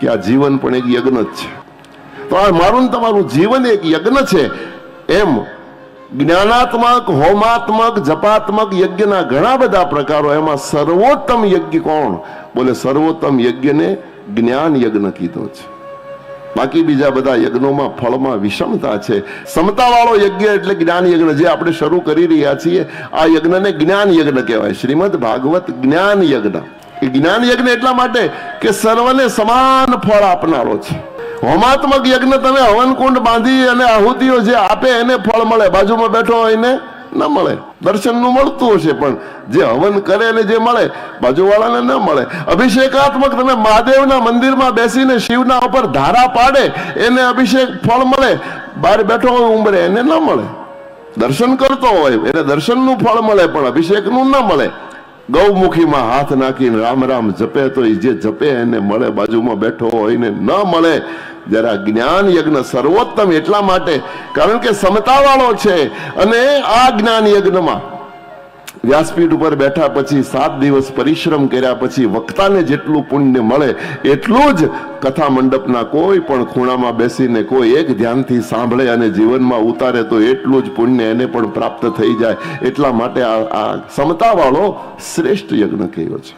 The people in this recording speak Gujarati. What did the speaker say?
કે આ જીવન પણ એક યજ્ઞ જ છે. તો આ મારું ને તમારું જીવન એક યજ્ઞ છે. એમ જ્ઞાનાત્મક, હોમાત્મક, જપાત્મક યજ્ઞના ઘણા બધા પ્રકારો. એમાં સર્વોત્તમ યજ્ઞ કોણ? બોલે સર્વોત્તમ યજ્ઞને જ્ઞાન યજ્ઞ કીધો છે. બાકી બીજા બધા યજ્ઞોમાં ફળમાં વિષમતા છે. સમતા વાળો યજ્ઞ એટલે જ્ઞાન યજ્ઞ, જે આપણે શરૂ કરી રહ્યા છીએ. આ યજ્ઞને જ્ઞાન યજ્ઞ કહેવાય. શ્રીમદ ભાગવત જ્ઞાન યજ્ઞ. એ જ્ઞાન યજ્ઞ એટલા માટે કે સર્વને સમાન ફળ આપનારો છે. હોમાત્મક યજ્ઞ તમે હવનકુંડ બાંધી અને આહુતિઓ જે આપે એને ફળ મળે, બાજુમાં બેઠો હોય ને ન મળે. દર્શનનું મળતું હશે પણ જે હવન કરે અને જે મળે બાજુવાળાને ન મળે. અભિષેકાત્મક તમે મહાદેવના મંદિરમાં બેસીને શિવના ઉપર ધારા પાડે એને અભિષેક ફળ મળે, બહાર બેઠો હોય ઉંબરે એને ન મળે. દર્શન કરતો હોય એને દર્શનનું ફળ મળે પણ અભિષેકનું ન મળે. ગૌમુખીમાં હાથ નાખીને રામ રામ જપે તો એ જે જપે એને મળે, બાજુમાં બેઠો હોય ને ન મળે. જરા જ્ઞાન યજ્ઞ સર્વોત્તમ એટલા માટે કારણ કે સમતા વાળો છે. અને આ જ્ઞાન યજ્ઞમાં વ્યાસપીઠ ઉપર બેઠા પછી 7 દિવસ પરિશ્રમ કર્યા પછી વક્તાને જેટલું પુણ્ય મળે એટલું જ કથા મંડપના કોઈ પણ ખૂણામાં બેસીને કોઈ એક ધ્યાનથી સાંભળે અને જીવનમાં ઉતારે તો એટલું જ પુણ્ય એને પણ પ્રાપ્ત થઈ જાય. એટલા માટે આ સમતા વાળો શ્રેષ્ઠ યજ્ઞ કહેવાય છે.